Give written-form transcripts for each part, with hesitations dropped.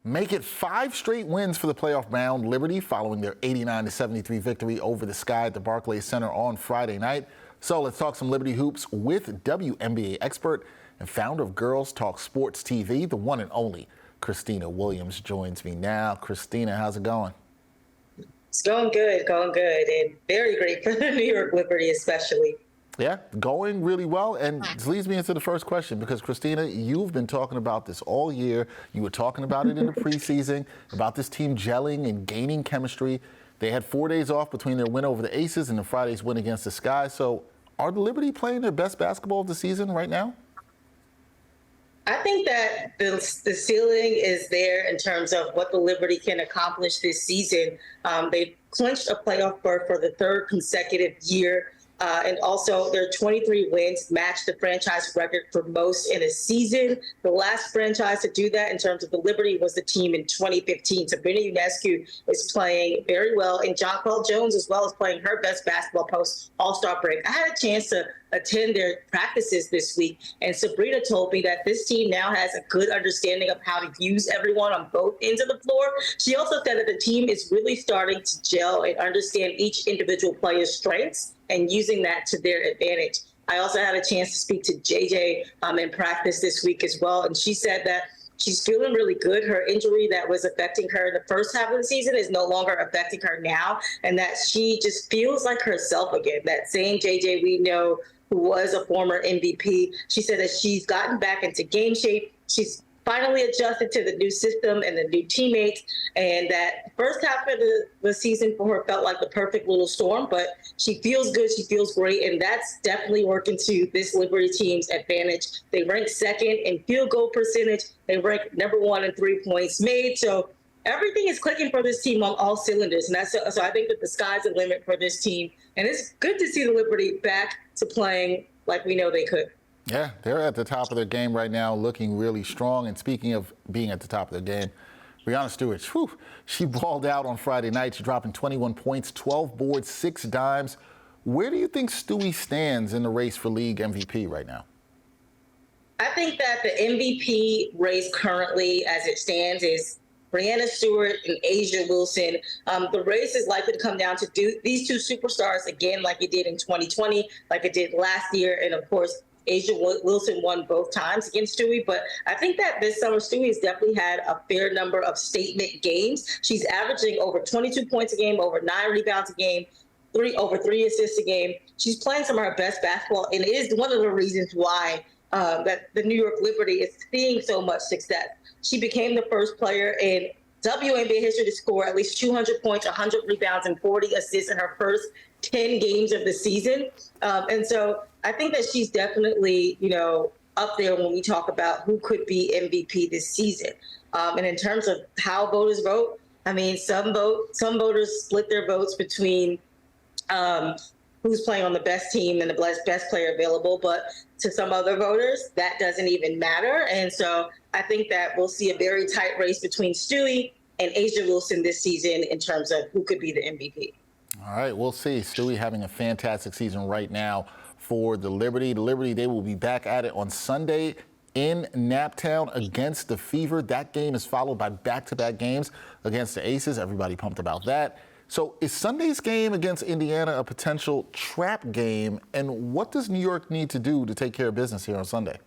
Make it 5 straight wins for the playoff-bound Liberty following their 89-73 victory over the Sky at the Barclays Center on Friday night. So let's talk some Liberty hoops with WNBA expert and founder of Girls Talk Sports TV, the one and only Khristina Williams joins me now. Christina, how's it going? It's going good, and very great for the New York Liberty especially. Yeah, going really well, and this leads me into the first question because, Christina, you've been talking about this all year. You were talking about it in the preseason, about this team gelling and gaining chemistry. They had 4 days off between their win over the Aces and the Friday's win against the Sky. So are the Liberty playing their best basketball of the season right now? I think that the ceiling is there in terms of what the Liberty can accomplish this season. They've clinched a playoff berth for the third consecutive year. And also their 23 wins match the franchise record for most in a season. The last franchise to do that in terms of the Liberty was the team in 2015. So Breanna is playing very well, and Jonquel Jones as well is playing her best basketball post All-Star break. I had a chance to attend their practices this week, and Sabrina told me that this team now has a good understanding of how to use everyone on both ends of the floor. She also said that the team is really starting to gel and understand each individual player's strengths and using that to their advantage. I also had a chance to speak to JJ in practice this week as well, and she said that she's feeling really good. Her injury that was affecting her in the first half of the season is no longer affecting her now, and that she just feels like herself again. That same JJ we know who was a former MVP. She said that she's gotten back into game shape. She's finally adjusted to the new system and the new teammates, and that first half of the season for her felt like the perfect little storm, but she feels good, she feels great, and that's definitely working to this Liberty team's advantage. They rank second in field goal percentage, they rank number 1 in 3 points made, so everything is clicking for this team on all cylinders, and so I think that the sky's the limit for this team, and it's good to see the Liberty back to playing like we know they could. Yeah, they're at the top of their game right now, looking really strong. And speaking of being at the top of their game, Breanna Stewart, she balled out on Friday night. She's dropping 21 points, 12 boards, 6 dimes. Where do you think Stewie stands in the race for league MVP right now? I think that the MVP race currently, as it stands, is Breanna Stewart and A'ja Wilson. The race is likely to come down to these two superstars again, like it did in 2020, like it did last year, and of course, A'ja Wilson won both times against Stewie, but I think that this summer Stewie has definitely had a fair number of statement games. She's averaging over 22 points a game, over 9 rebounds a game, over 3 assists a game. She's playing some of her best basketball, and it is one of the reasons why that the New York Liberty is seeing so much success. She became the first player in WNBA history to score at least 200 points, 100 rebounds, and 40 assists in her first 10 games of the season. And so I think that she's definitely, up there when we talk about who could be MVP this season. And in terms of how voters vote, I mean, some voters split their votes between who's playing on the best team and the best player available. But to some other voters, that doesn't even matter. And so I think that we'll see a very tight race between Stewie and A'ja Wilson this season in terms of who could be the MVP. All right, we'll see. Stewie having a fantastic season right now for the Liberty. The Liberty, they will be back at it on Sunday in Naptown against the Fever. That game is followed by back-to-back games against the Aces. Everybody pumped about that. So is Sunday's game against Indiana a potential trap game? And what does New York need to do to take care of business here on Sunday?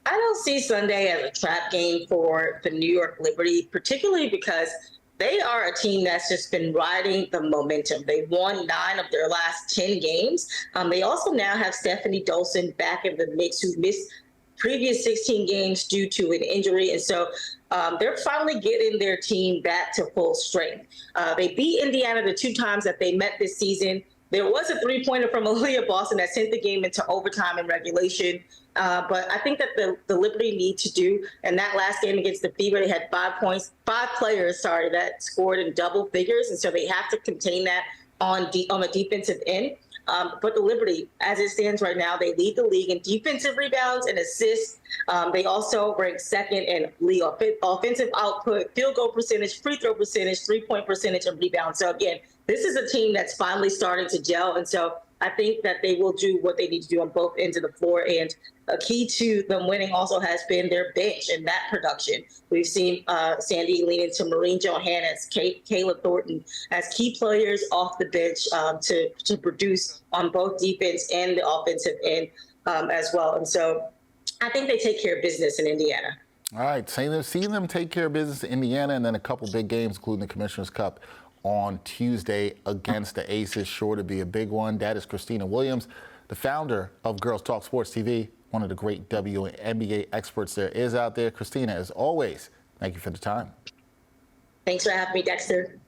I don't see Sunday as a trap game for the New York Liberty, particularly because they are a team that's just been riding the momentum. They won 9 of their last 10 games. They also now have Stephanie Dolson back in the mix, who missed previous 16 games due to an injury. And so they're finally getting their team back to full strength. They beat Indiana the 2 times that they met this season. There was a 3-pointer from Aaliyah Boston that sent the game into overtime and regulation. But I think that the Liberty need to do, and that last game against the Fever, they had 5 players that scored in double figures, and so they have to contain that on the defensive end. But the Liberty, as it stands right now, they lead the league in defensive rebounds and assists. They also rank second in league offensive output, field goal percentage, free throw percentage, 3-point percentage, and rebounds. So again, this is a team that's finally starting to gel. And so I think that they will do what they need to do on both ends of the floor. And a key to them winning also has been their bench and that production. We've seen Sandy lean into Maureen Johannes, Kayla Thornton as key players off the bench to produce on both defense and the offensive end as well. And so I think they take care of business in Indiana. All right, seeing them take care of business in Indiana, and then a couple big games, including the Commissioner's Cup on Tuesday against the Aces, sure to be a big one. That is Khristina Williams, the founder of Girls Talk Sports TV, one of the great WNBA experts there is out there. Khristina, as always, thank you for the time. Thanks for having me, Dexter.